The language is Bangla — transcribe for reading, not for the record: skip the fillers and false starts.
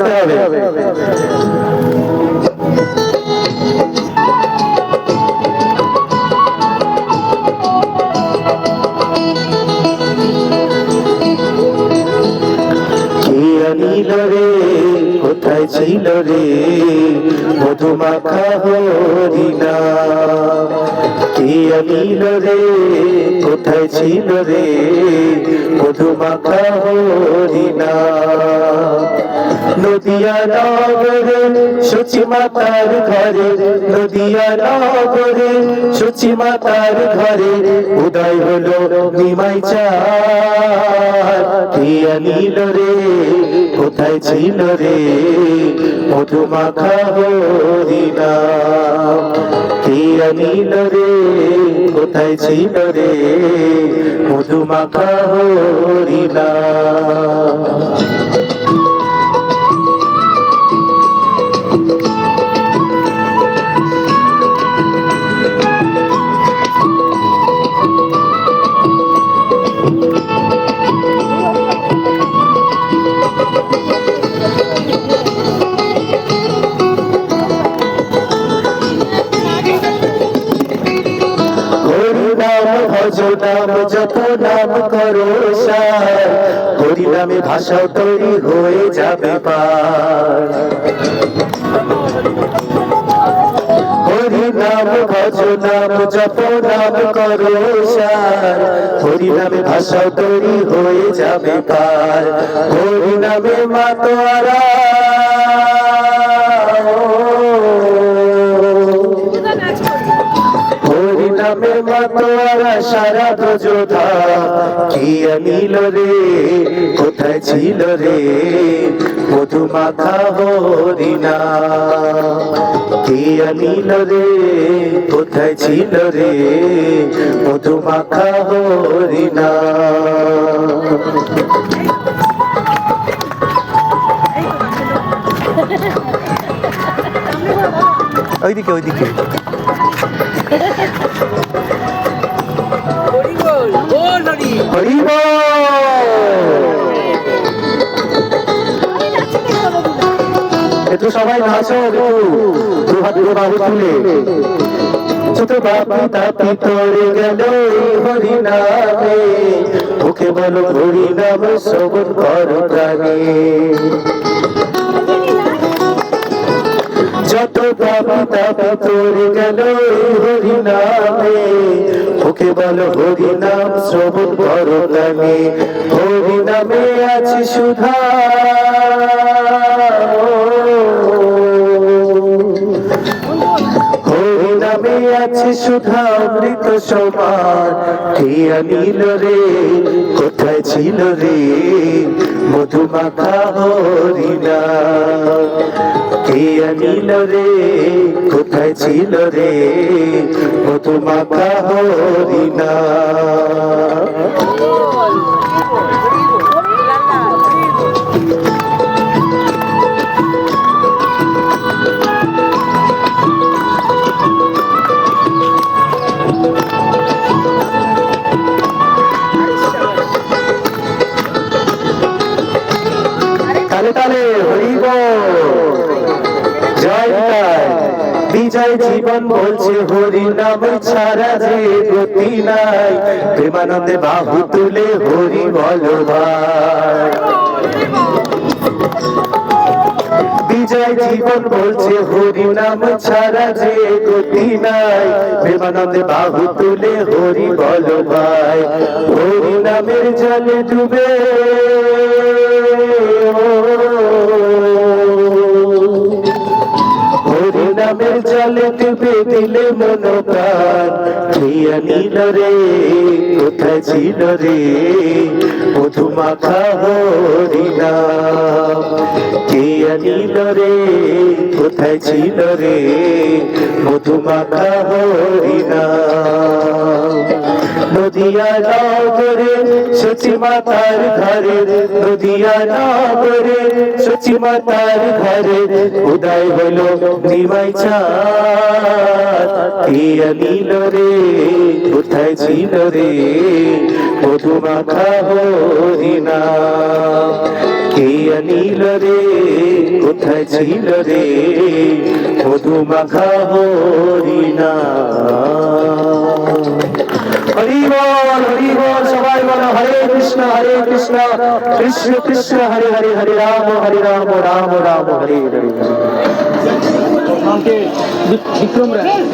নাচতে হবে। নীল রে কোথায় ছিল রে মধুমাখা হরিণা, কে নীল রে কোথায় ছিল রে মধুমাখা হরিণা। নদিয়া নগরে সচি মাতার ঘরে, নদিয়া নগরে সচি মাতার ঘরে উদয় হলো নিমাই চাঁদ, কে নীল রে কোথায় ছিল রে মধুমাখা হরিণা, কে নীল রে কোথায় ছিল রে মধুমাখা হরিণা। নাম যত নাম করো সার, হরি নামে ভাষা তৈরি হয়ে যাবে পার। হরি নাম ভজ নাম যত নাম করো সার, হরি নামে ভাষা তৈরি হয়ে যাবে পার। হরি নামে মাতোয়ারা নামে মাতোয়ারা সারা যোধা, কি নীল রে কোথায় ছিল রে মধুমাখা হরিণা, কি নীল রে কোথায় ছিল রে মধুমাখা হরিণা। ওইদিকে ওইদিকে একটু সবাই নাচো, একটু হাত দিয়ে বাবু তুলে। ছোট বাপি তাপি তোরে গেল হরি নামে, ওকে বলো হরি নাম শ্রবণ করো প্রাণে। যত বাপি তাপি তোরে গেল হরি নামে, ওকে বলো হরি নাম শ্রবণ করো প্রাণে। হরি নামে আছে সুধা, হরি নামে আছে সুধা অমৃত সমান, কে নীল রে কোথায় ছিল রে মধুমাখা হরিণা, কে নীল রে কোথায় ছিল রে মধুমাখা হরিণা। তালে তালে হরি বল, জয় নিতাই। বিজয় জীবন বলছে হরি নাম ছাড়া যে গতি নাই, প্রেমানন্দে বাহু তুলে হরি বল ভাই। বিজয় জীবন বলছে হরি নাম ছাড়া যে গতি নাই, প্রেমানন্দে বাহু তুলে হরি বল ভাই। হরি নামের জলে ডুবে হরি নামের জলে ডুবে দিলে মন প্রাণ, কে নীল রে কোথায় ছিল রে মধুমাখা হরিণা, কে নীল রে কোথায় ছিল রে মধুমাখা হরিণা। নদিয়া নগরে সচি মাতার ঘরে, নদিয়া নগরে সচি মাতার ঘরে উদয় হলো নিমাই চাঁদ, কে নীল রে কোথায় ছিল রে মধুমাখা হরিণা, কে নীল রে কোথায় ছিল রে মধু মাখা হরিনাম। হরি বল সবাই বলো হরে কৃষ্ণ কৃষ্ণ কৃষ্ণ হরে হরে, হরে রাম রাম রাম হরে হরে। বিক্রম রায়